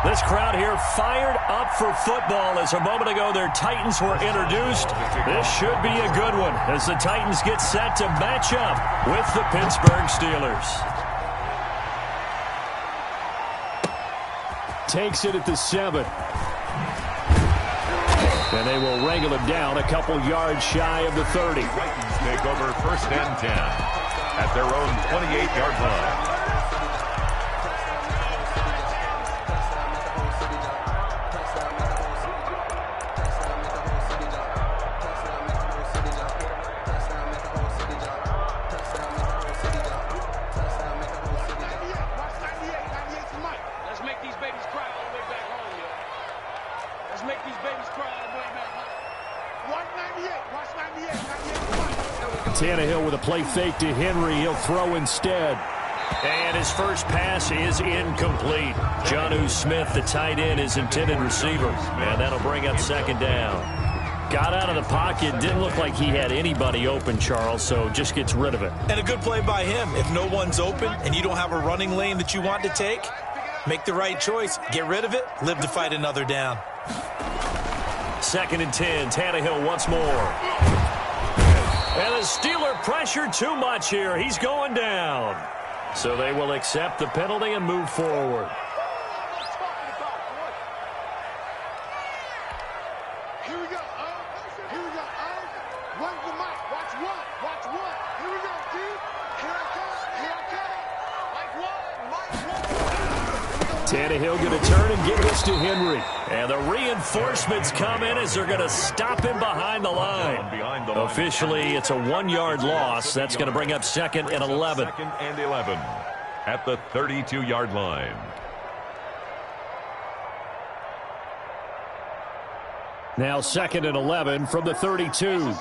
This crowd here fired up for football as a moment ago their Titans were introduced. This should be a good one as the Titans get set to match up with the Pittsburgh Steelers. Takes it at the 7. And they will wrangle him down a couple yards shy of the 30. Titans take over 1st and 10 at their own 28-yard line. Tannehill with a play fake to Henry. He'll throw instead. And his first pass is incomplete. Jonnu Smith, the tight end, his intended receiver. And that'll bring up 2nd down. Got out of the pocket. Didn't look like he had anybody open, Charles, so just gets rid of it. And a good play by him. If no one's open and you don't have a running lane that you want to take, make the right choice. Get rid of it. Live to fight another down. 2nd and 10. Tannehill once more. And the Steeler pressure too much here. He's going down. So they will accept the penalty and move forward. Here we go. Here we go. Run the mic. Watch one. Watch one. Here we go, dude. Here I come. Here I come. Like one. Tannehill going to turn and give this to Henry. And the reinforcements come in as they're going to stop him behind the line. Officially, it's a 1-yard loss. That's going to bring up 2nd and 11. 2nd and 11 at the 32-yard line. Now 2nd and 11 from the 32.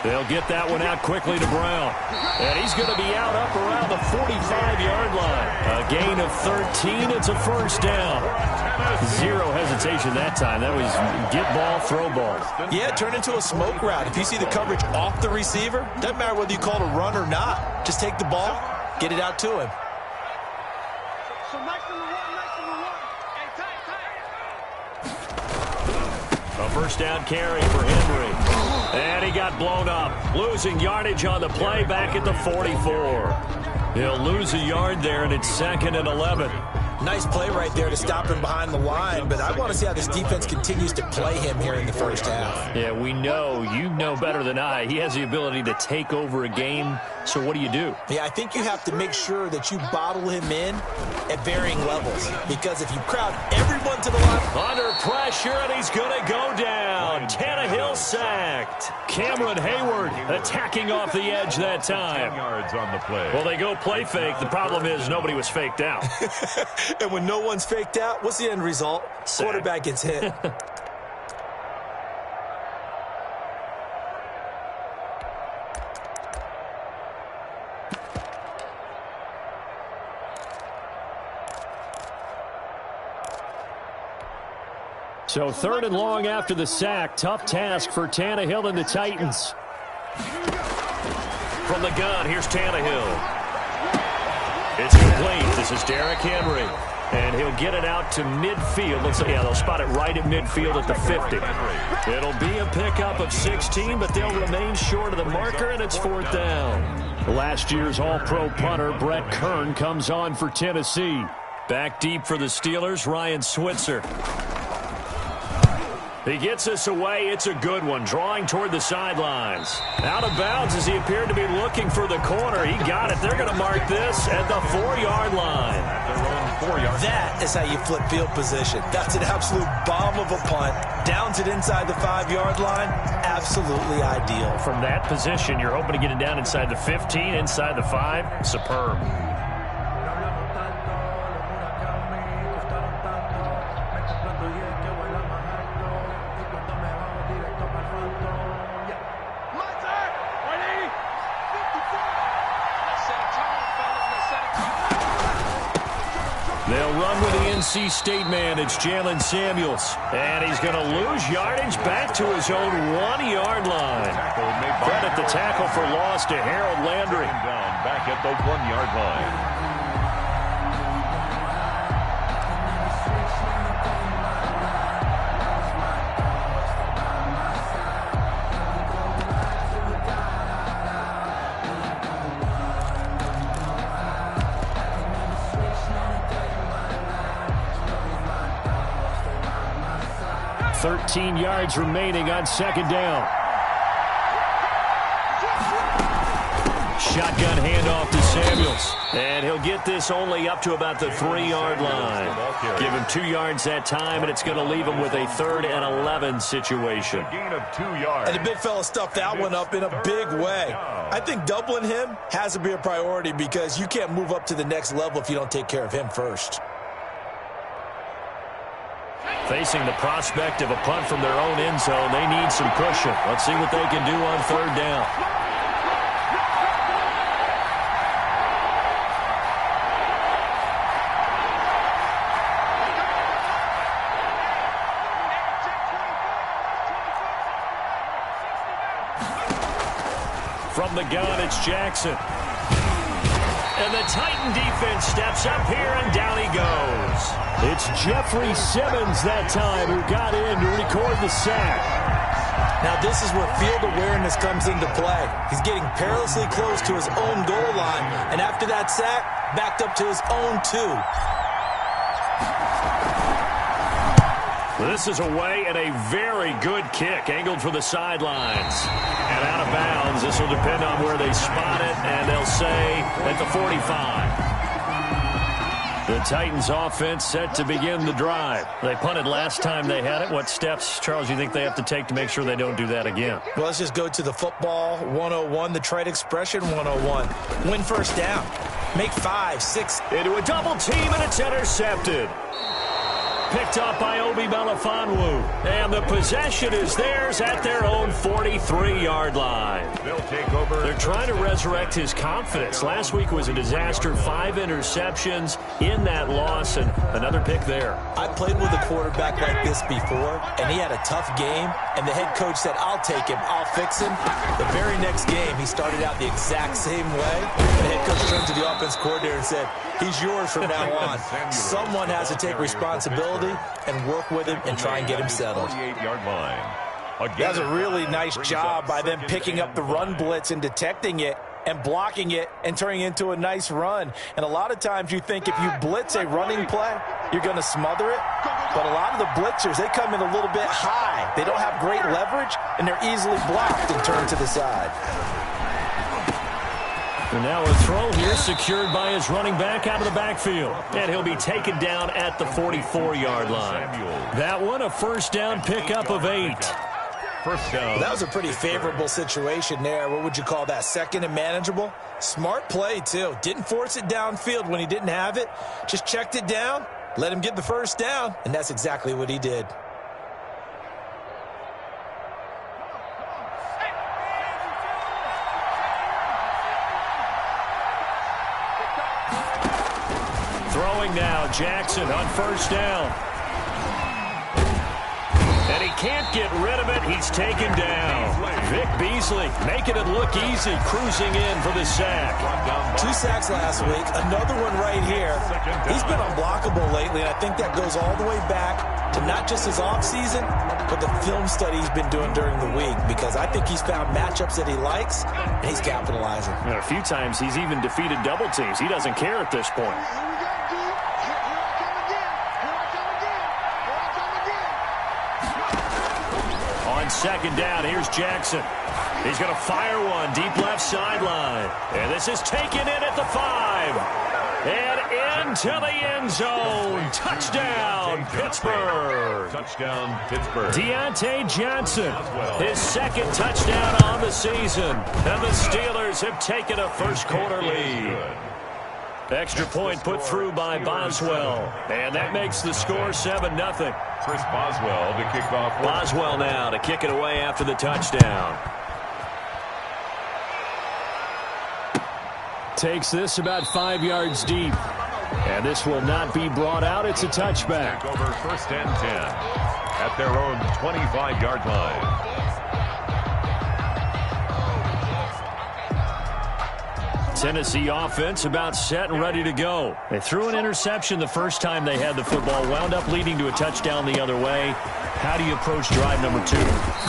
They'll get that one out quickly to Brown. And he's going to be out up around the 45-yard line. A gain of 13. It's a 1st down. Zero hesitation that time. That was get ball, throw ball. Yeah, turn into a smoke route. If you see the coverage off the receiver, doesn't matter whether you call it a run or not. Just take the ball, get it out to him. So nice number one. Hey, tight. A 1st down carry for Henry. And he got blown up. Losing yardage on the play back at the 44. He'll lose a yard there, and it's 2nd and 11. Nice play right there to stop him behind the line, but I want to see how this defense continues to play him here in the 1st half. Yeah, we know. You know better than I. He has the ability to take over a game, so what do you do? Yeah, I think you have to make sure that you bottle him in at varying levels, because if you crowd everyone to the line... Under pressure, and he's going to go down. Tannehill sacked. Cameron Hayward attacking off the edge that time. 10 yards on the play. Well, they go play fake. The problem is nobody was faked out. And when no one's faked out, what's the end result? Sack. Quarterback gets hit. So 3rd and long after the sack. Tough task for Tannehill and the Titans. From the gun, here's Tannehill. It's complete. This is Derrick Henry. And he'll get it out to midfield. Looks like, yeah, they'll spot it right at midfield at the 50. It'll be a pickup of 16, but they'll remain short of the marker, and it's 4th down. Last year's All-Pro punter, Brett Kern, comes on for Tennessee. Back deep for the Steelers, Ryan Switzer. He gets us away. It's a good one. Drawing toward the sidelines. Out of bounds as he appeared to be looking for the corner. He got it. They're going to mark this at the 4-yard line. That is how you flip field position. That's an absolute bomb of a punt. Downs it inside the 5-yard line. Absolutely ideal. From that position, you're hoping to get it down inside the 15, inside the 5. Superb. They'll run with the NC State man. It's Jalen Samuels. And he's going to lose yardage back to his own 1-yard line. Credit the tackle for loss to Harold Landry. Down back at the 1-yard line. $13 yards remaining on second down. Shotgun handoff to Samuels. And he'll get this only up to about the 3-yard line. Give him 2 yards that time, and it's going to leave him with a 3rd and 11 situation. A gain of 2 yards. And the big fella stuffed that one up in a big way. I think doubling him has to be a priority because you can't move up to the next level if you don't take care of him first. Facing the prospect of a punt from their own end zone, they need some cushion. Let's see what they can do on 3rd down. From the gun, it's Jackson. And the Titan defense steps up here, and down he goes. It's Jeffrey Simmons that time who got in to record the sack. Now this is where field awareness comes into play. He's getting perilously close to his own goal line, and after that sack, backed up to his own 2. This is away and a very good kick, angled for the sidelines. And out of bounds, this will depend on where they spot it, and they'll say at the 45. The Titans offense set to begin the drive. They punted last time they had it. What steps, Charles, you think they have to take to make sure they don't do that again? Well, let's just go to the football 101, the trade expression 101. Win first down. Make 5, 6. Into a double team, and it's intercepted. Picked up by Obi Melifonwu. And the possession is theirs at their own 43-yard line. They'll take over. They're trying to resurrect his confidence. Last week was a disaster. 5 interceptions in that loss, and another pick there. I played with a quarterback like this before, and he had a tough game, and the head coach said, I'll take him, I'll fix him. The very next game, he started out the exact same way. The head coach turned to the offense coordinator and said, he's yours from now on. Someone has to take responsibility and work with him and try and get him settled. 48-yard line. That was a really nice job by them picking up the run blitz and detecting it and blocking it and turning it into a nice run. And a lot of times you think if you blitz a running play, you're going to smother it. But a lot of the blitzers, they come in a little bit high. They don't have great leverage, and they're easily blocked and turned to the side. And now a throw here secured by his running back out of the backfield. And he'll be taken down at the 44-yard line. That one, a first down pickup of 8. First down. That was a pretty favorable situation there. What would you call that? Second and manageable? Smart play, too. Didn't force it downfield when he didn't have it. Just checked it down, let him get the first down, and that's exactly what he did. Throwing now, Jackson on first down. And he can't get rid of it. He's taken down. Vic Beasley making it look easy, cruising in for the sack. 2 sacks last week, another one right here. He's been unblockable lately, and I think that goes all the way back to not just his offseason, but the film study he's been doing during the week, because I think he's found matchups that he likes, and he's capitalizing. And a few times he's even defeated double teams. He doesn't care at this point. On second down, here's Jackson. He's going to fire one deep left sideline. And this is taken in at the 5. And into the end zone. Touchdown, Pittsburgh. Touchdown, Pittsburgh. Deontay Johnson, his second touchdown on the season. And the Steelers have taken a first quarter lead. Extra point put through by Boswell. And that makes the score 7-0. Chris Boswell to kick off. Boswell now to kick it away after the touchdown. Takes this about 5 yards deep. And this will not be brought out. It's a touchback. Take over first and 10 at their own 25-yard line. Tennessee offense about set and ready to go. They threw an interception the first time they had the football, wound up leading to a touchdown the other way. How do you approach drive number 2?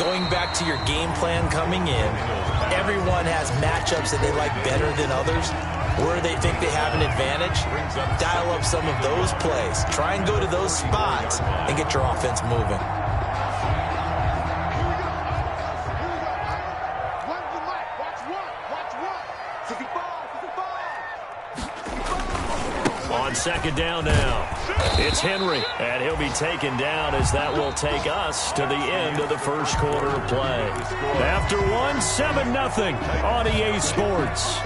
Going back to your game plan coming in, everyone has matchups that they like better than others. Where they think they have an advantage, dial up some of those plays. Try and go to those spots and get your offense moving. On second down now, it's Henry, and he'll be taken down as that will take us to the end of the first quarter of play. After one, 7-0 on EA Sports.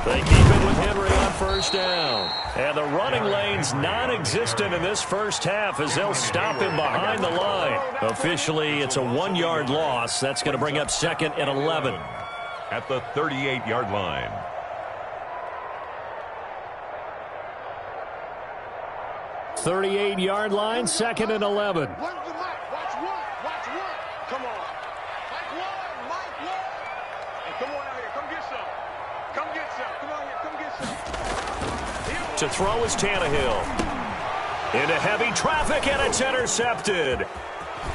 They keep it with Henry on first down. And the running lane's non-existent in this first half as they'll stop him behind the line. Officially, it's a 1-yard loss. That's going to bring up second and 11. At the 38-yard line. .38-yard line, second and 11. Watch one. Come on. Mike one. Hey, come on out here. Come get some. Come get some. Come on here. Come get some. To throw is Tannehill. Into heavy traffic, and it's intercepted.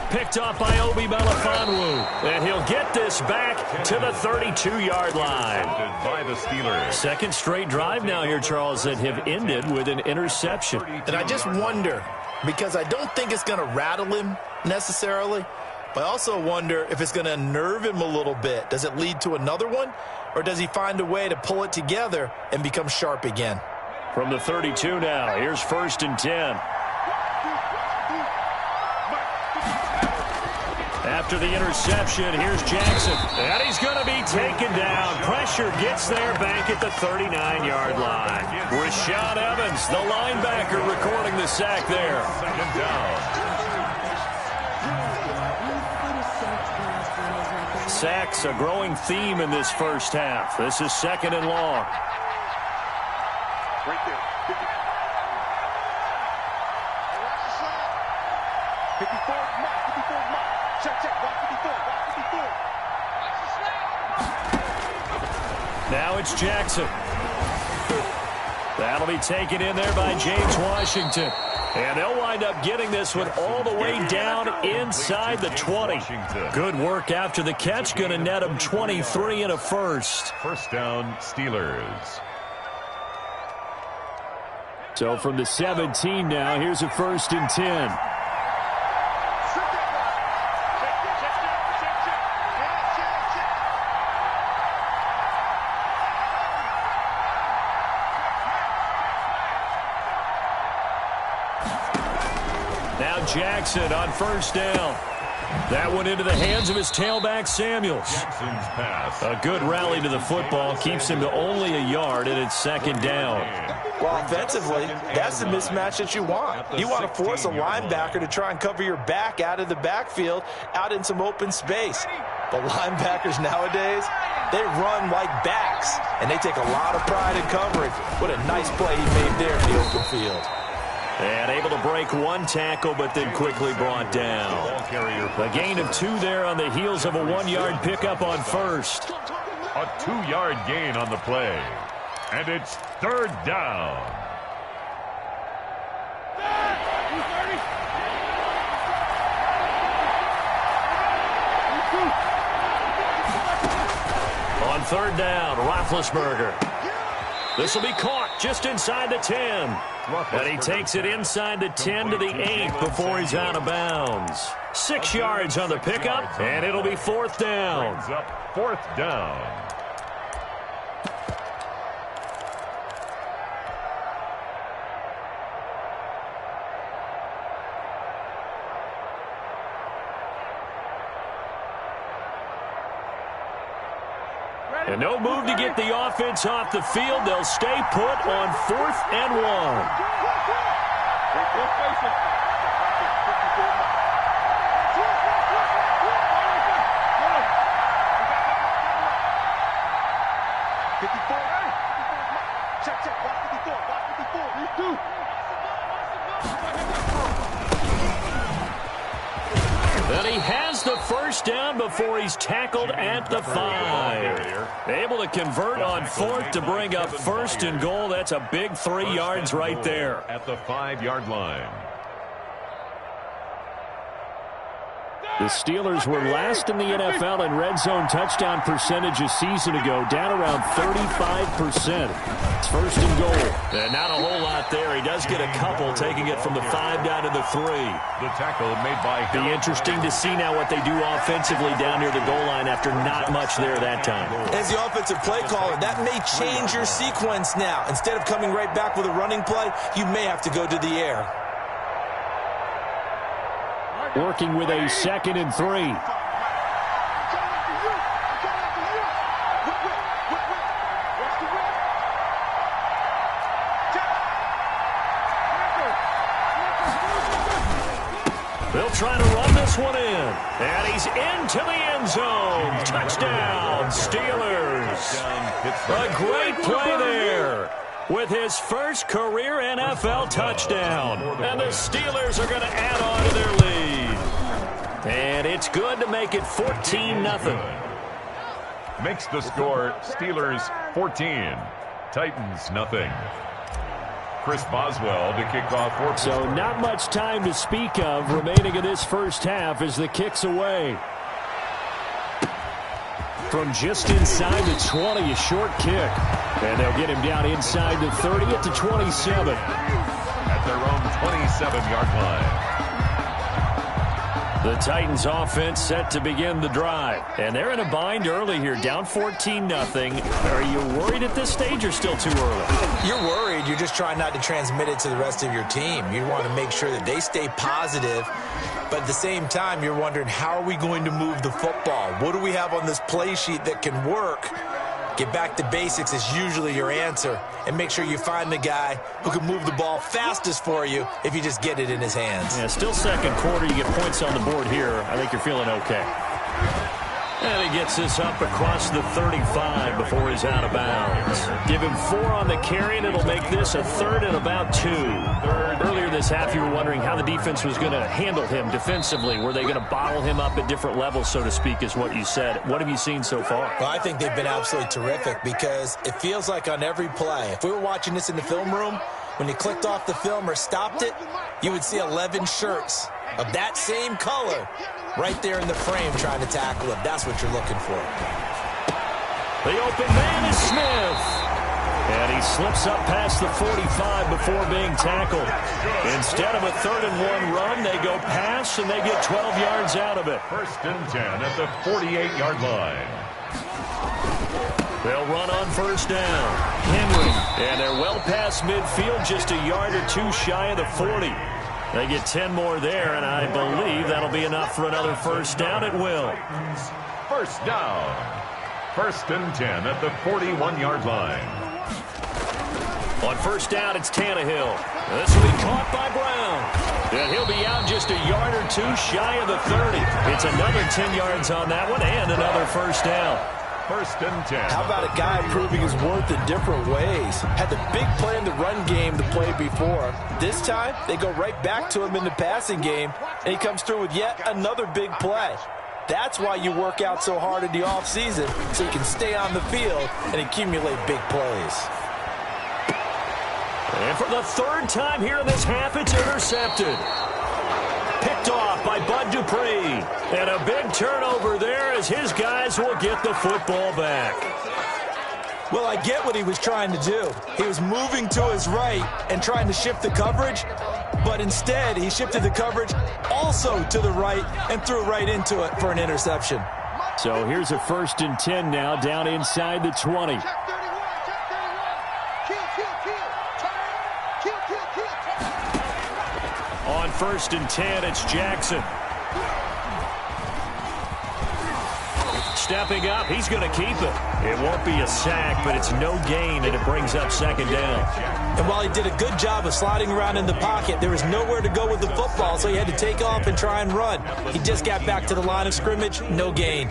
Picked off by Obi Melifonwu. And he'll get this back to the 32-yard line. By the Steelers. Second straight drive now here, Charles, that have ended with an interception. And I just wonder, because I don't think it's going to rattle him necessarily, but I also wonder if it's going to nerve him a little bit. Does it lead to another one, or does he find a way to pull it together and become sharp again? From the 32 now, here's first and 10. After the interception, here's Jackson. And he's going to be taken down. Pressure gets there back at the 39-yard line. Rashaan Evans, the linebacker, recording the sack there. Second down. Sacks a growing theme in this first half. This is second and long. Right there. 54 Mike. 54 Mike. Check. Watch 54. Now it's Jackson. That'll be taken in there by James Washington. And they'll wind up getting this one all the way down inside the 20. Good work after the catch. Going to net them 23 and a first. First down, Steelers. So from the 17 now, here's a first and 10. Now Jackson on first down. That one into the hands of his tailback, Samuels. Jackson's pass. A good rally to the football. Keeps him to only a yard, and it's second down. Well, offensively, that's the mismatch that you want. You want to force a linebacker to try and cover your back out of the backfield, out in some open space. But linebackers nowadays, they run like backs, and they take a lot of pride in coverage. What a nice play he made there in the open field. And able to break one tackle, but then quickly brought down. A gain of 2 there on the heels of a 1-yard pickup on first. A 2-yard gain on the play. And it's third down. On third down, Roethlisberger. This will be caught just inside the 10. And he takes it inside the 10 to the 8 before he's out of bounds. 6 yards on the pickup, and it'll be fourth down. Brings up fourth down. And no move to get the offense off the field. They'll stay put on 4th and 1. gains the first down before he's tackled at the 5. Able to convert on 4th to bring up 1st and goal. That's a big 3 yards right there. At the 5-yard line. The Steelers were last in the NFL in red zone touchdown percentage a season ago, down around 35%. It's 1st and goal. And not a whole lot there. He does get a couple, taking it from the 5 down to the 3. The tackle made by Be interesting to see now what they do offensively down near the goal line after not much there that time. As the offensive play caller, that may change your sequence now. Instead of coming right back with a running play, you may have to go to the air. Working with a 2nd and 3. They'll try to run this one in. And he's into the end zone. Touchdown, Steelers. A great play there with his first career NFL touchdown. And the Steelers are going to add on to their lead. And it's good to make it 14-0. Makes the score Steelers 14, Titans nothing. Chris Boswell to kick off. So not much time to speak of remaining in this first half as the kick's away. From just inside the 20, a short kick. And they'll get him down inside the 30 at the 27. At their own 27-yard line. The Titans offense set to begin the drive. And they're in a bind early here, down 14-0. Are you worried at this stage or still too early? You're worried. You're just trying not to transmit it to the rest of your team. You want to make sure that they stay positive. But at the same time, you're wondering, how are we going to move the football? What do we have on this play sheet that can work? Get back to basics is usually your answer. And make sure you find the guy who can move the ball fastest for you if you just get it in his hands. Yeah, still second quarter. You get points on the board here. I think you're feeling okay. And he gets this up across the 35 before he's out of bounds. Give him 4 on the carry, and it'll make this a 3rd and about 2. Earlier this half, you were wondering how the defense was going to handle him defensively. Were they going to bottle him up at different levels, so to speak, is what you said. What have you seen so far? Well, I think they've been absolutely terrific because it feels like on every play, if we were watching this in the film room, when you clicked off the film or stopped it, you would see 11 shirts of that same color right there in the frame trying to tackle him. That's what you're looking for. The open man is Smith. And he slips up past the 45 before being tackled. Instead of a 3rd and 1 run, they go pass, and they get 12 yards out of it. 1st and 10 at the 48-yard line. They'll run on 1st down. Henry. And they're well past midfield, just a yard or 2 shy of the 40. They get 10 more there, and I believe that'll be enough for another 1st down. It will. 1st down. 1st and 10 at the 41-yard line. On 1st down, it's Tannehill. This will be caught by Brown. And he'll be out just a yard or 2 shy of the 30. It's another 10 yards on that one and another 1st down. 1st and 10. How about a guy proving his worth in different ways? Had the big play in the run game the play before. This time, they go right back to him in the passing game, and he comes through with yet another big play. That's why you work out so hard in the offseason, so you can stay on the field and accumulate big plays. And for the 3rd time here in this half, it's intercepted. Picked off by Bud Dupree. And a big turnover there as his guys will get the football back. Well, I get what he was trying to do. He was moving to his right and trying to shift the coverage, but instead he shifted the coverage also to the right and threw right into it for an interception. So here's a 1st and 10 now down inside the 20. On 1st and 10, it's Jackson. Stepping up, he's going to keep it. It won't be a sack, but it's no gain, and it brings up 2nd down. And while he did a good job of sliding around in the pocket, there was nowhere to go with the football, so he had to take off and try and run. He just got back to the line of scrimmage, no gain.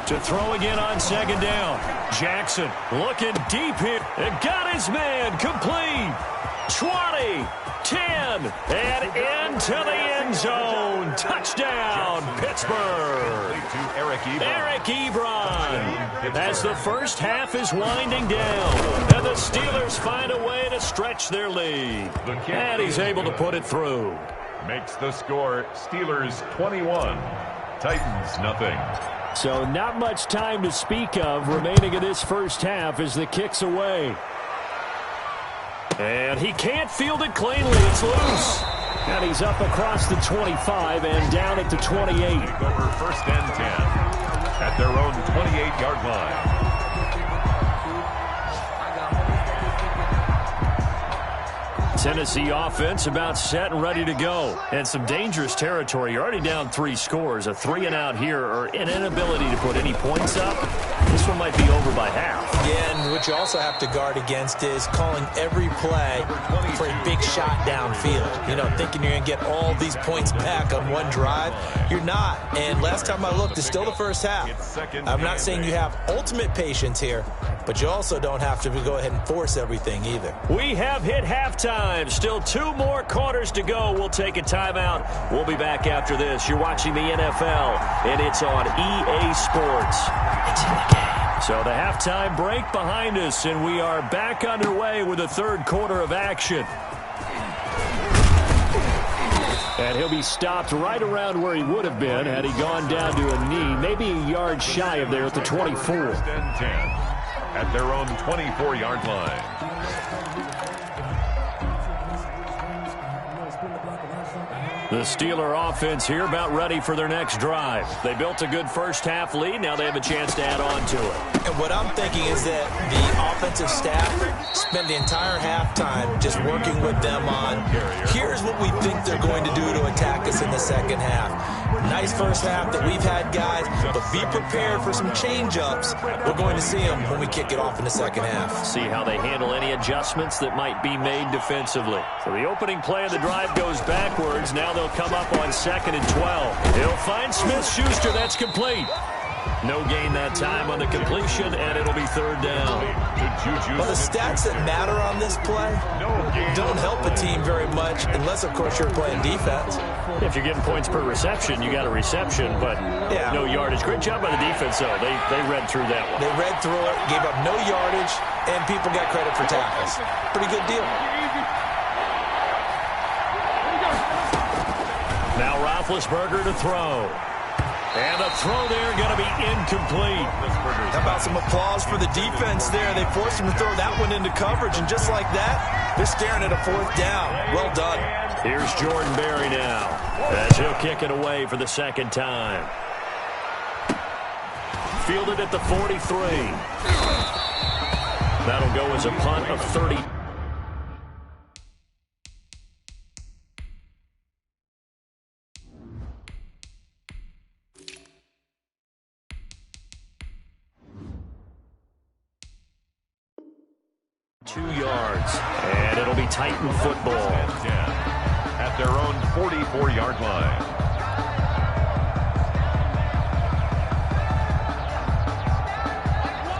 To throw again on second down. Jackson looking deep here. And got his man complete. 20, 10, and into the end zone. Touchdown, Pittsburgh. Eric Ebron. As the first half is winding down. And the Steelers find a way to stretch their lead. And he's able to put it through. Makes the score Steelers 21, Titans nothing. So not much time to speak of remaining in this first half as the kick's away. And he can't field it cleanly. It's loose. And he's up across the 25 and down at the 28. Over first and 10 at their own 28-yard line. Tennessee offense about set and ready to go. And some dangerous territory. You're already down 3 scores. A 3-and-out here or an inability to put any points up. This one might be over by half. Yeah, and what you also have to guard against is calling every play for a big shot downfield. You know, thinking you're going to get all these points back on one drive. You're not. And last time I looked, it's still the first half. I'm not saying you have ultimate patience here, but you also don't have to go ahead and force everything either. We have hit halftime. Still 2 more quarters to go. We'll take a timeout. We'll be back after this. You're watching the NFL, and it's on EA Sports. It's in the game. So the halftime break behind us, and we are back underway with the third quarter of action. And he'll be stopped right around where he would have been had he gone down to a knee, maybe a yard shy of there at the 24. First and 10 at their own 24-yard line. The Steeler offense here about ready for their next drive. They built a good first-half lead. Now they have a chance to add on to it. And what I'm thinking is that the offensive staff spend the entire halftime just working with them on, here's what we think they're going to do to attack us in the second half. Nice first half that we've had, guys, but be prepared for some change-ups. We're going to see them when we kick it off in the second half. See how they handle any adjustments that might be made defensively. So the opening play of the drive goes backwards. Now they'll come up on 2nd and 12. He'll find Smith-Schuster. That's complete. No gain that time on the completion, and it'll be 3rd down. Well, the stats that matter on this play don't help a team very much unless, of course, you're playing defense. If you're getting points per reception, you got a reception, but no yardage. Great job by the defense, though. They read through that one. They read through it, gave up no yardage, and people got credit for tackles. Pretty good deal. Now Roethlisberger to throw. And the throw there going to be incomplete. How about some applause for the defense there? They forced him to throw that one into coverage, and just like that, they're staring at a 4th down. Well done. Here's Jordan Berry now, as he'll kick it away for the 2nd time. Fielded at the 43. That'll go as a punt of 30. And it'll be Titan football. At their own 44-yard line.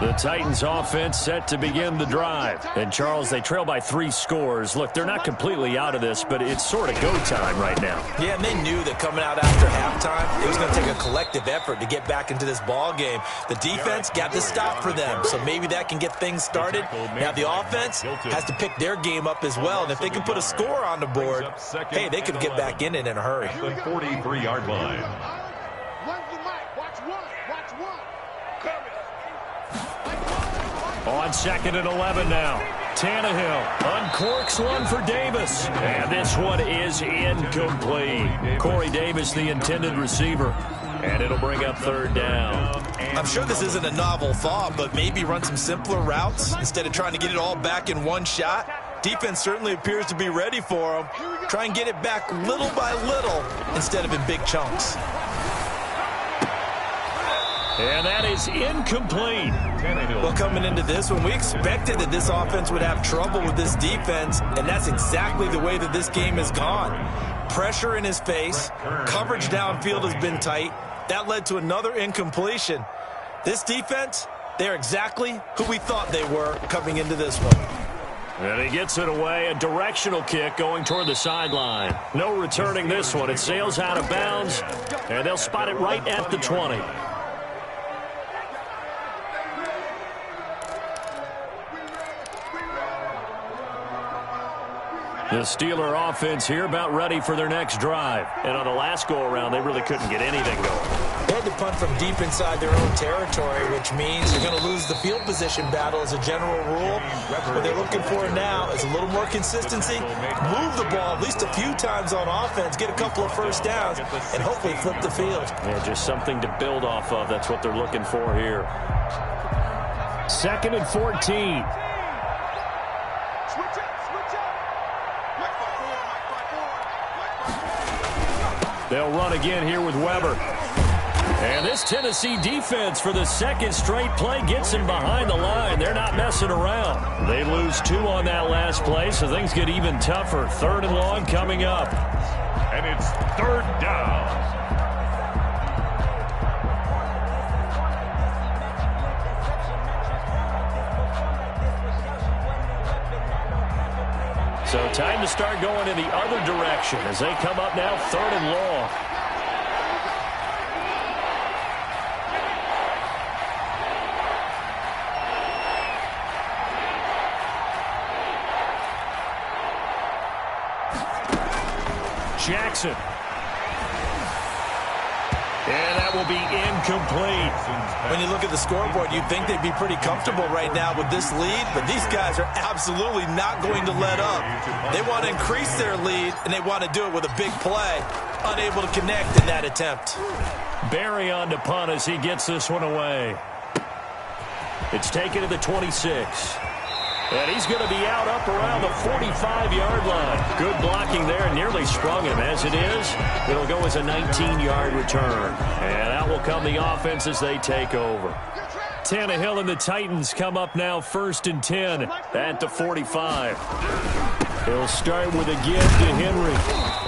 The Titans offense set to begin the drive. And, Charles, they trail by 3 scores. Look, they're not completely out of this, but it's sort of go time right now. Yeah, and they knew that coming out after halftime, it was going to take a collective effort to get back into this ball game. The defense got the stop for them, so maybe that can get things started. Now the offense has to pick their game up as well, and if they can put a score on the board, hey, they could get back in it in a hurry. The 43-yard line. On 2nd and 11 now. Tannehill uncorks one for Davis. And this one is incomplete. Corey Davis, the intended receiver. And it'll bring up 3rd down. I'm sure this isn't a novel thought, but maybe run some simpler routes instead of trying to get it all back in one shot. Defense certainly appears to be ready for them. Try and get it back little by little instead of in big chunks. And that is incomplete. Well, coming into this one, we expected that this offense would have trouble with this defense, and that's exactly the way that this game has gone. Pressure in his face. Coverage downfield has been tight. That led to another incompletion. This defense, they're exactly who we thought they were coming into this one. And he gets it away, a directional kick going toward the sideline. No returning this one. It sails out of bounds, and they'll spot it right at the 20. The Steeler offense here about ready for their next drive. And on the last go-around, they really couldn't get anything going. They had to punt from deep inside their own territory, which means you're going to lose the field position battle as a general rule. What they're looking for now is a little more consistency, move the ball at least a few times on offense, get a couple of first downs, and hopefully flip the field. Yeah, just something to build off of. That's what they're looking for here. 2nd and 14. They'll run again here with Weber. And this Tennessee defense for the second straight play gets him behind the line. They're not messing around. They lose 2 on that last play, so things get even tougher. 3rd and long coming up. And it's 3rd down. So time to start going in the other direction as they come up now 3rd and long. Jackson. And that will be incomplete. When you look at the scoreboard, you'd think they'd be pretty comfortable right now with this lead, but these guys are absolutely not going to let up. They want to increase their lead, and they want to do it with a big play. Unable to connect in that attempt. Barry on to punt as he gets this one away. It's taken to the 26. And he's going to be out up around the 45-yard line. Good blocking there, nearly sprung him. As it is, it'll go as a 19-yard return. And out will come the offense as they take over. Tannehill and the Titans come up now 1st and 10 at the 45. He'll start with a give to Henry.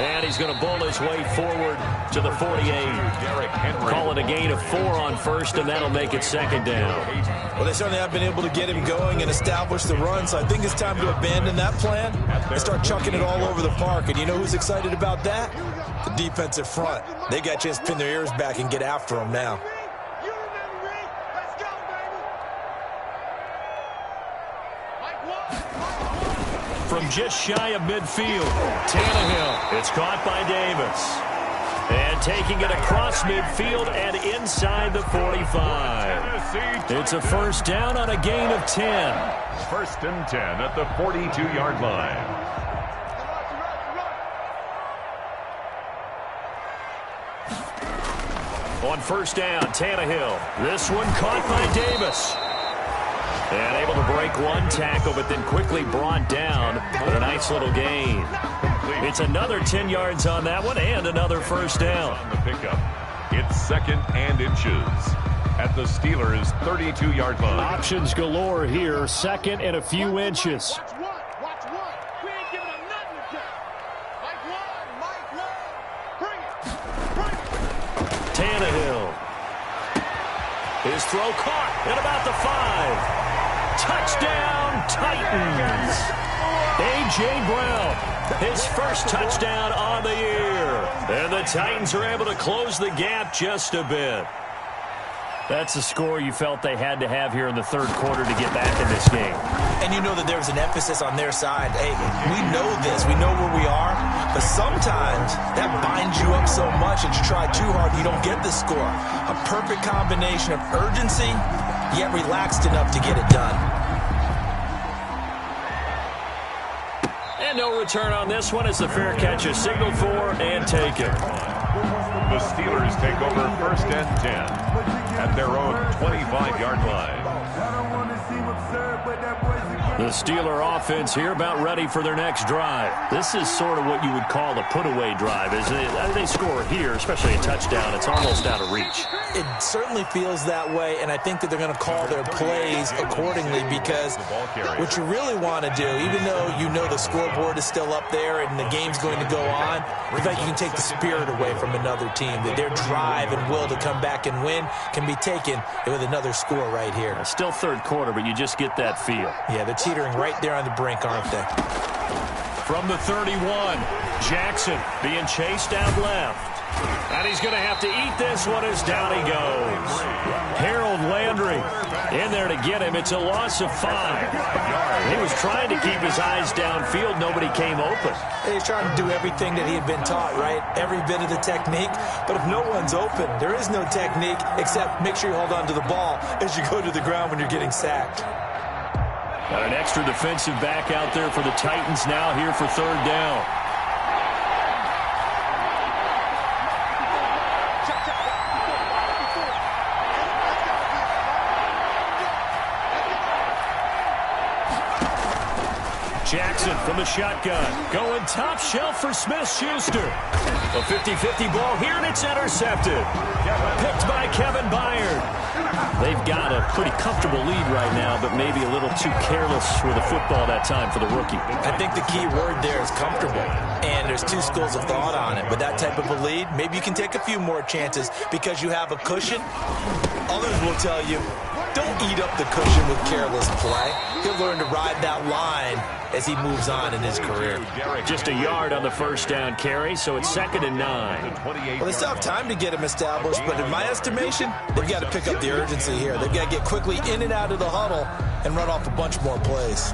And he's going to bowl his way forward to the 48. Call it a gain of 4 on 1st, and that'll make it 2nd down. Well, they certainly have been able to get him going and establish the run, so I think it's time to abandon that plan and start chucking it all over the park. And you know who's excited about that? The defensive front. They got a chance to pin their ears back and get after him now. From just shy of midfield, Tannehill. It's caught by Davis. And taking it across midfield and inside the 45. It's a 1st down on a gain of 10. 1st and 10 at the 42-yard line. On 1st down, Tannehill. This one caught by Davis. And able to break one tackle, but then quickly brought down with a nice little gain. It's another 10 yards on that one and another 1st down. On the pickup, it's 2nd and inches at the Steelers' 32-yard line. Options galore here, 2nd and a few inches. Watch one. We ain't giving them nothing to do. Mike one. Bring it. Tannehill. His throw caught at about the 5. Touchdown, Titans. A.J. Brown, his 1st touchdown on the year. And the Titans are able to close the gap just a bit. That's the score you felt they had to have here in the 3rd quarter to get back in this game. And you know that there was an emphasis on their side. Hey, we know this. We know where we are. But sometimes that binds you up so much that you try too hard and you don't get the score. A perfect combination of urgency, yet relaxed enough to get it done. And no return on this one as the fair catch is signaled for and taken. The Steelers take over 1st and 10 at their own 25-yard line. The Steeler offense here about ready for their next drive. This is sort of what you would call a put-away drive. As they score here, especially a touchdown, it's almost out of reach. It certainly feels that way, and I think that they're going to call their plays accordingly, because what you really want to do, even though you know the scoreboard is still up there and the game's going to go on, in fact, you can take the spirit away from another team. That their drive and will to come back and win can be taken with another score right here. Still third quarter, but you just get that feel. Yeah, they're teetering right there on the brink, aren't they? From the 31, Jackson being chased out left. And he's going to have to eat this one as down he goes. Harold Landry in there to get him. It's a loss of 5. He was trying to keep his eyes downfield. Nobody came open. He's trying to do everything that he had been taught, right? Every bit of the technique. But if no one's open, there is no technique except make sure you hold on to the ball as you go to the ground when you're getting sacked. Got an extra defensive back out there for the Titans now here for third down. Jackson from the shotgun. Going top shelf for Smith-Schuster. A 50-50 ball here, and it's intercepted. Picked by Kevin Byard. They've got a pretty comfortable lead right now, but maybe a little too careless with the football that time for the rookie. I think the key word there is comfortable, and there's two schools of thought on it. With that type of a lead, maybe you can take a few more chances because you have a cushion. Others will tell you, don't eat up the cushion with careless play. He'll learn to ride that line as he moves on in his career. Just a yard on the first down carry, so it's 2nd and 9. Well, they still have time to get him established, but in my estimation, they've got to pick up the urgency here. They've got to get quickly in and out of the huddle and run off a bunch more plays.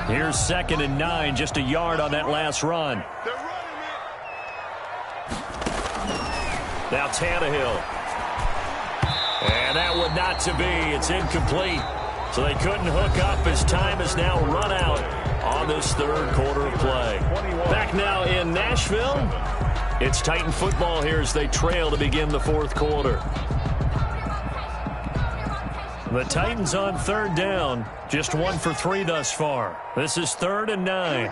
Here's 2nd and 9, just a yard on that last run. Now Tannehill. And that one not to be. It's incomplete. So they couldn't hook up as time has now run out on this third quarter of play. Back now in Nashville. It's Titan football here as they trail to begin the fourth quarter. The Titans on third down. Just 1 for 3 thus far. This is 3rd and 9.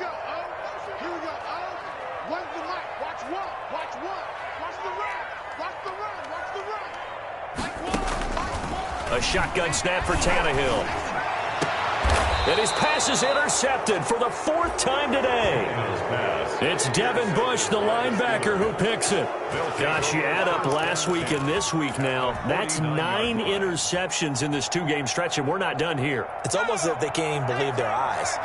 A shotgun snap for Tannehill. And his pass is intercepted for the 4th time today. It's Devin Bush, the linebacker, who picks it. Gosh, you add up last week and this week now. That's 9 interceptions in this 2-game stretch, and we're not done here. It's almost as if they can't even believe their eyes.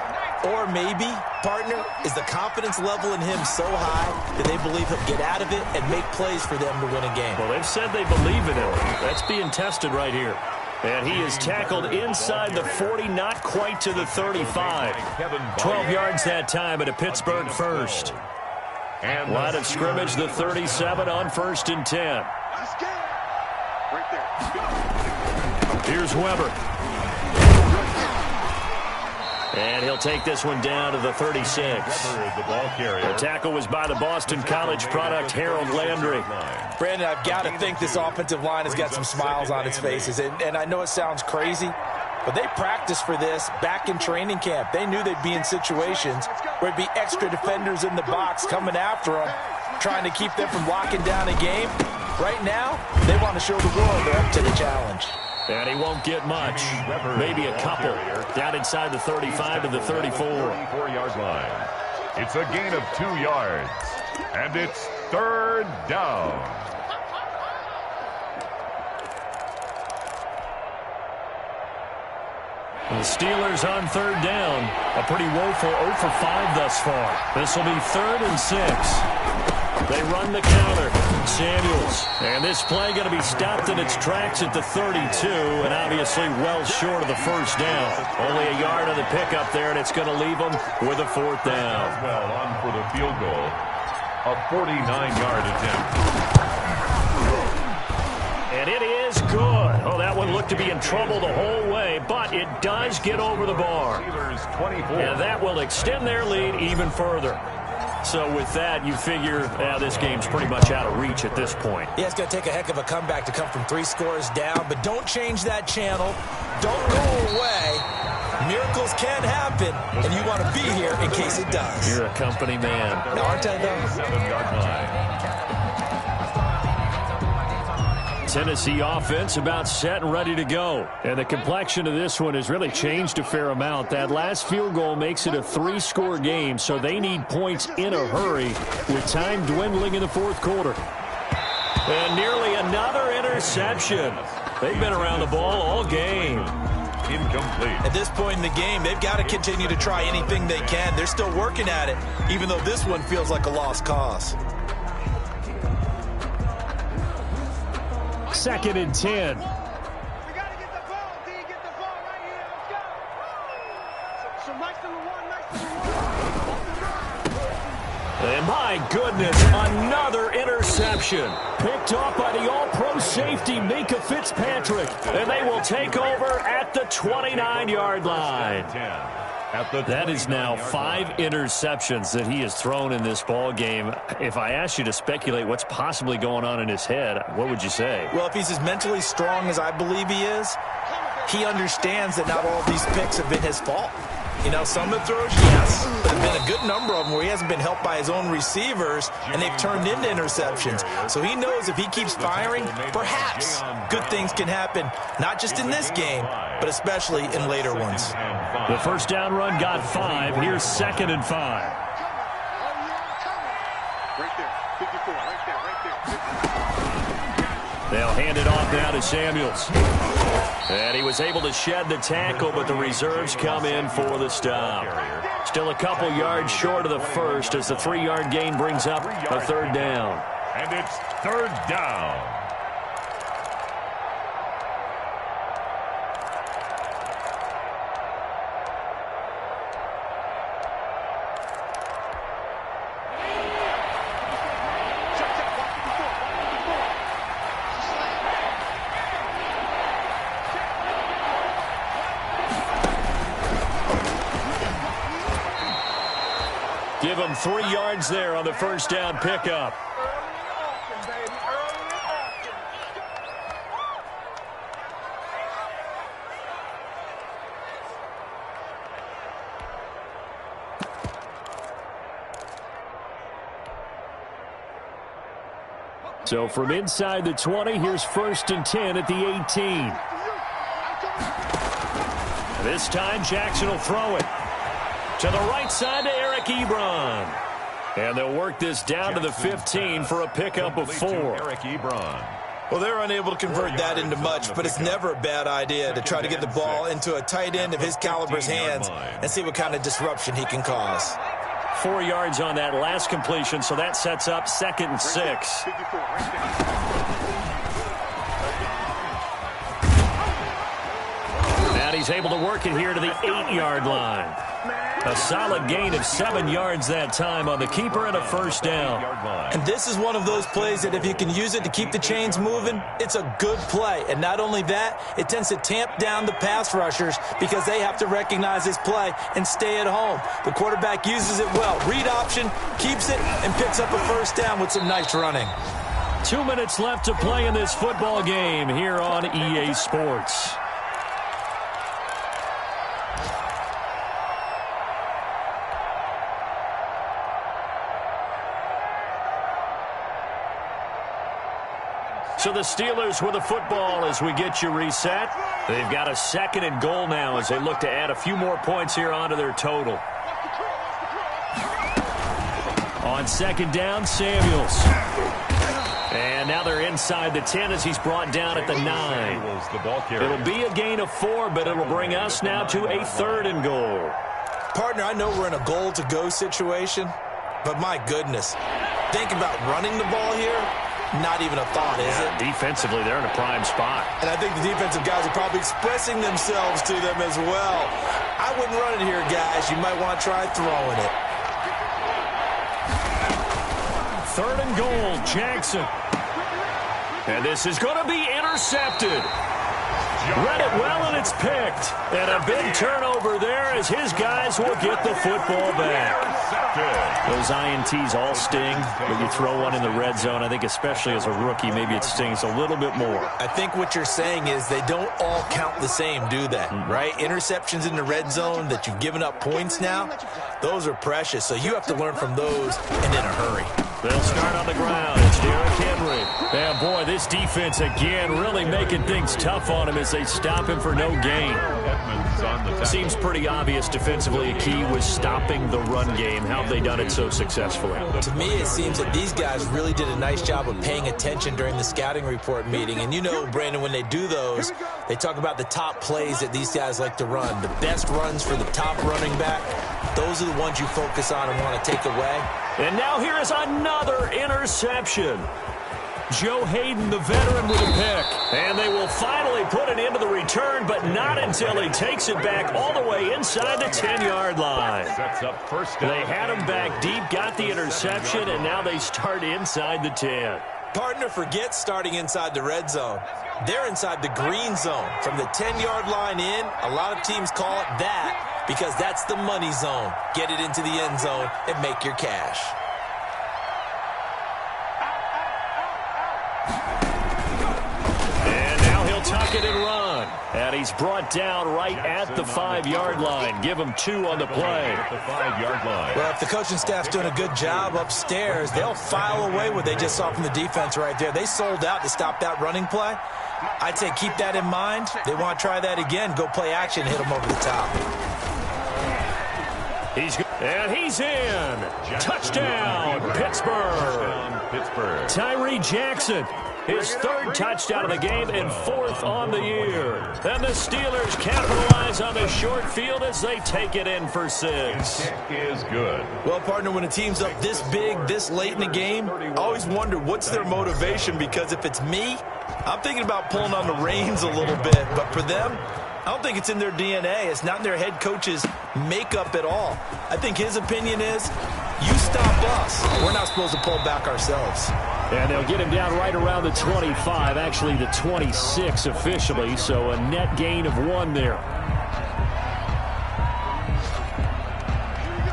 Or maybe, partner, is the confidence level in him so high that they believe he'll get out of it and make plays for them to win a game. Well, they've said they believe in him. That's being tested right here. And he is tackled inside the 40, not quite to the 35. 12 yards that time at a Pittsburgh first. Line of scrimmage, the 37 on 1st and 10. Here's Weber. And he'll take this one down to the 36. The tackle was by the Boston College product, Harold Landry. Brandon, I've got to think this offensive line has got some smiles on its faces. And I know it sounds crazy, but they practiced for this back in training camp. They knew they'd be in situations where it'd be extra defenders in the box coming after them, trying to keep them from locking down a game. Right now, they want to show the world they're up to the challenge. And he won't get much. Maybe a couple. Down inside the 35 to the 34-yard line. It's a gain of 2 yards. And it's 3rd down. The Steelers on 3rd down. A pretty woeful 0 for 5 thus far. This will be 3rd and 6. They run the counter. Samuels. And this play going to be stopped in its tracks at the 32, and obviously well short of the first down. Only a yard on the pickup there, and it's going to leave them with a 4th down. Well, on for the field goal. A 49-yard attempt. And And it is good. Oh, that one looked to be in trouble the whole way, but it does get over the bar. And that will extend their lead even further. So with that, you figure this game's pretty much out of reach at this point. Yeah, it's going to take a heck of a comeback to come from 3 scores down, but don't change that channel. Don't go away. Miracles can happen, and you want to be here in case it does. You're a company man. Now, aren't I, though? 7-yard line. Tennessee offense about set and ready to go. And the complexion of this one has really changed a fair amount. That last field goal makes it a 3-score game, so they need points in a hurry with time dwindling in the fourth quarter. And nearly another interception. They've been around the ball all game. Incomplete. At this point in the game, they've got to continue to try anything they can. They're still working at it, even though this one feels like a lost cause. 2nd and 10. We got to get the ball, D. Get the ball right here. Let's go. So nice to the one, nice to the one. And my goodness, another interception. Picked off by the all-pro safety, Minka Fitzpatrick. And they will take over at the 29-yard line. That is now 5 interceptions that he has thrown in this ball game. If I asked you to speculate what's possibly going on in his head, what would you say? Well, if he's as mentally strong as I believe he is, he understands that not all of these picks have been his fault. You know, some of the throws, yes, but there have been a good number of them where he hasn't been helped by his own receivers, and they've turned into interceptions. So he knows if he keeps firing, perhaps good things can happen, not just in this game, but especially in later ones. The first down run got 5. Here's 2nd and 5. Right there. 54. Right there. Right there. They'll hand it off now to Samuels. And he was able to shed the tackle, but the reserves come in for the stop. Still a couple yards short of the first as the 3-yard gain brings up a 3rd down. And it's 3rd down. Give him 3 yards there on the first down pickup. So from inside the 20, here's 1st and 10 at the 18. This time Jackson will throw it. To the right side to Eric Ebron. And they'll work this down to the 15 for a pickup of 4. Eric Ebron. Well, they're unable to convert that into much, but it's never a bad idea to try to get the ball into a tight end of his caliber's hands and see what kind of disruption he can cause. 4 yards on that last completion, so that sets up 2nd and 6. 54. Right there. And he's able to work it here to the 8-yard line. A solid gain of 7 yards that time on the keeper and a first down. And this is one of those plays that if you can use it to keep the chains moving, it's a good play. And not only that, it tends to tamp down the pass rushers because they have to recognize this play and stay at home. The quarterback uses it well. Read option, keeps it, and picks up a first down with some nice running. 2 minutes left to play in this football game here on EA Sports. So the Steelers with the football as we get you reset. They've got a 2nd and goal now as they look to add a few more points here onto their total. On 2nd down, Samuels. And now they're inside the 10 as he's brought down at the 9. It'll be a gain of 4, but it'll bring us now to a 3rd and goal. Partner, I know we're in a goal-to-go situation, but my goodness, think about running the ball here. Not even a thought, is it? Defensively, they're in a prime spot. And I think the defensive guys are probably expressing themselves to them as well. I wouldn't run it here, guys. You might want to try throwing it. 3rd and goal, Jackson. And this is going to be intercepted. intercepted. Read it well, and it's picked. And a big turnover there as his guys will get the football back. Those INTs all sting, but you throw one in the red zone, I think especially as a rookie, maybe it stings a little bit more. I think what you're saying is they don't all count the same, do they? Right? Interceptions in the red zone that you've given up points now, those are precious. So you have to learn from those and in a hurry. They'll start on the ground. It's Derrick Henry. And, boy, this defense, again, really making things tough on him as they stop him for no gain. Seems pretty obvious defensively a key was stopping the run game. How have they done it so successfully? To me, it seems that these guys really did a nice job of paying attention during the scouting report meeting. And you know, Brandon, when they do those, they talk about the top plays that these guys like to run. The best runs for the top running back, those are the ones you focus on and want to take away. And now here is another interception. Joe Hayden, the veteran, with a pick. And they will finally put an end to the return, but not until he takes it back all the way inside the 10-yard line. They had him back deep, got the interception, and now they start inside the 10. Partner, forget starting inside the red zone. They're inside the green zone. From the 10-yard line in, a lot of teams call it that because that's the money zone. Get it into the end zone and make your cash. Tuck it and run. And he's brought down right at the 5-yard line. Give him 2 on the play. Well, if the coaching staff's doing a good job upstairs, they'll file away what they just saw from the defense right there. They sold out to stop that running play. I'd say keep that in mind. They want to try that again. Go play action, hit them over the top. He's in. Touchdown, Pittsburgh. Tyree Jackson. His 3rd touchdown of the game and 4th on the year. And the Steelers capitalize on the short field as they take it in for 6. Is good. Well, partner, when a team's up this big, this late in the game, I always wonder what's their motivation, because if it's me, I'm thinking about pulling on the reins a little bit. But for them, I don't think it's in their DNA. It's not in their head coach's makeup at all. I think his opinion is, you stop us, we're not supposed to pull back ourselves. And they'll get him down right around the 25, actually the 26 officially, so a net gain of 1 there.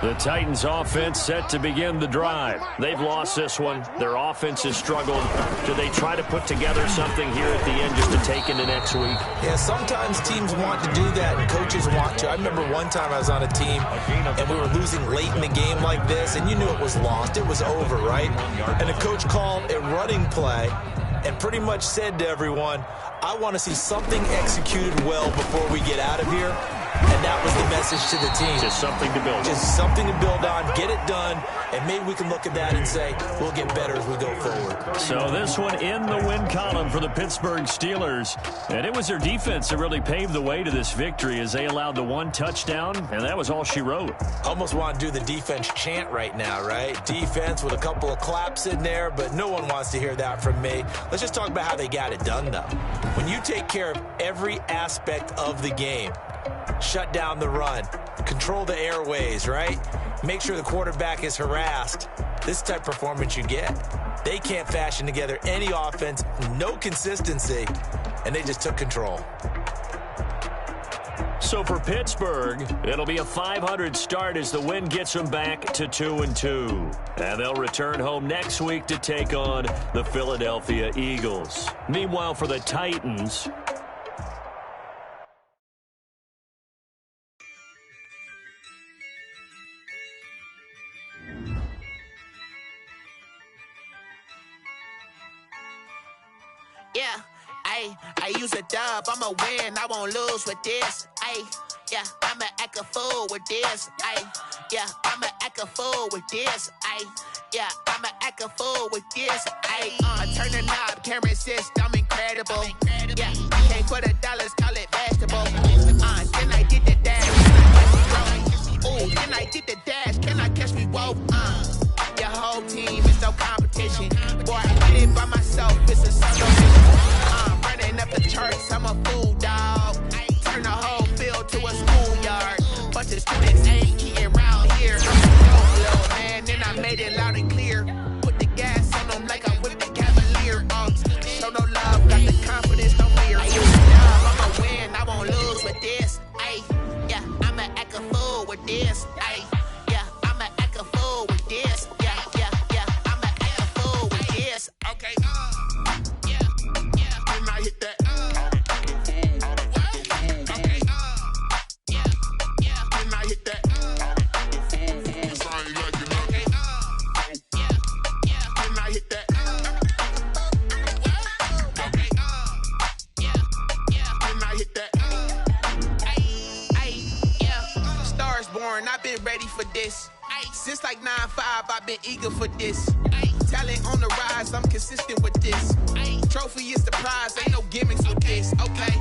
The Titans offense set to begin the drive. They've lost this one. Their offense has struggled. Do they try to put together something here at the end just to take into next week? Yeah, sometimes teams want to do that and coaches want to. I remember one time I was on a team and we were losing late in the game like this, and you knew it was lost. It was over, right? And the coach called a running play and pretty much said to everyone, I want to see something executed well before we get out of here. And that was the message to the team. Just something to build on. Just something to build on, get it done, and maybe we can look at that and say, we'll get better as we go forward. So this one in the win column for the Pittsburgh Steelers. And it was their defense that really paved the way to this victory as they allowed the 1 touchdown, and that was all she wrote. Almost want to do the defense chant right now, right? Defense with a couple of claps in there, but no one wants to hear that from me. Let's just talk about how they got it done, though. When you take care of every aspect of the game, shut down the run, control the airways, right? Make sure the quarterback is harassed. This type of performance you get. They can't fashion together any offense, no consistency, and they just took control. So for Pittsburgh, it'll be a 500 start as the win gets them back to 2-2. And they'll return home next week to take on the Philadelphia Eagles. Meanwhile, for the Titans, yeah, I use a dub, I'ma win, I won't lose with this, yeah, I'ma act a fool with this, yeah, I'ma act a fool with this, yeah, I'ma act a fool with this, I turn the knob, can't resist, I'm incredible, yeah, can't put $, call it vegetable, then I did the dash, ooh, then I did the dash, can I catch me, whoa, your whole team is no competition, boy, I did it by myself, it's a solo mission, running up the charts, I'm a fool, dog, turn the whole field to a schoolyard, bunch of students ain't eating round here, little man, then I made it loud and clear, put the gas on them like I'm with the Cavalier, show no love, got the confidence, no this. Ay, yeah, I'ma act a fool with this. Yeah, yeah, yeah, I'ma act a fool with this. Okay, yeah, yeah, then I hit that. Okay, yeah, yeah, then I hit that. I've been ready for this. Since like 9-5, I've been eager for this. Talent on the rise, I'm consistent with this. Trophy is the prize, ain't no gimmicks with this. Okay,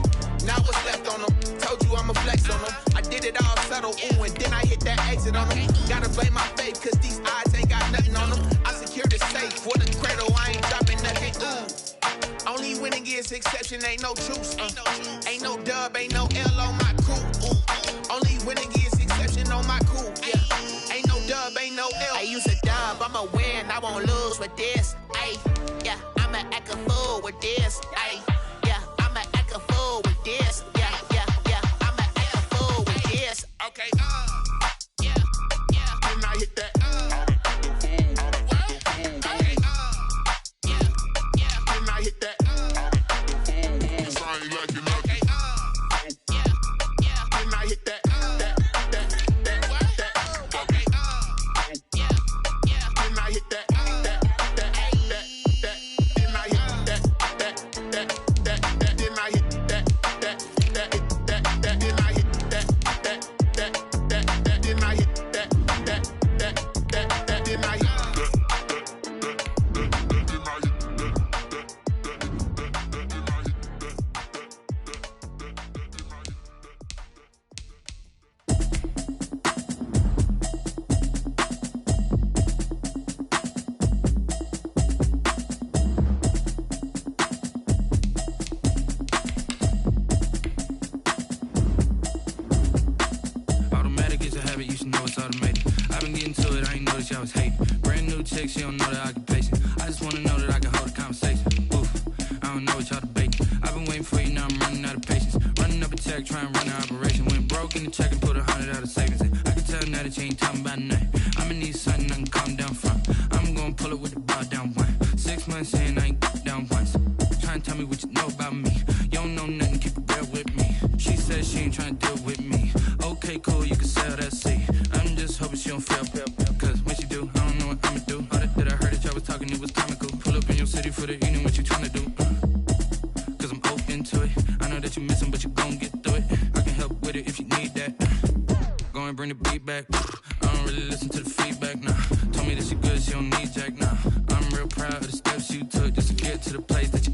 now what's left on them? Told you I'ma flex on them. I did it all subtle, ooh, and then I hit that exit on them. Gotta blame my faith, cause these odds ain't got nothing on them. I secured the safe for the cradle, I ain't dropping nothing, ooh. Only winning is exception, ain't no truce. Ain't no dub, ain't no L on my crew. Ooh. Only winning is exception on my cool. Yeah. Ain't no dub, ain't no L. I use a dub, I'ma win, I won't lose with this. Ay, yeah, I'ma act a fool with this. Ay, yeah, I'ma act a fool with this. Yeah, yeah, yeah, I'ma act a fool with this. Okay, yeah, yeah, then I hit that. Okay, yeah, yeah, then I hit that. She don't know the occupation. I just wanna know that I can hold a conversation. Oof, I don't know what y'all debating. I've been waiting for you, now I'm running out of patience. Running up a check, trying to run an operation. Went broke in the check and put 100 out of savings in. I can tell now that you ain't talking about nothing. I'ma need something I can calm down from. I'm gonna pull it with the bar down one. 6 months in, I ain't down once. Trying to tell me what you know about me. You don't know nothing, keep it real with me. She said she ain't trying to deal with me. Okay, cool, you can sell that seat. I'm just hoping she don't fail. Cause when she do, I don't know what I'ma do. All that I heard that y'all was talking, it was comical. Pull up in your city for the evening, what you tryna do? Cause I'm open to it. I know that you missing, but you gon' get through it. I can help with it if you need that. Go and bring the beat back. I don't really listen to the feedback, nah. Told me that she good, she don't need jack, nah. I'm real proud of the steps you took just to get to the place that you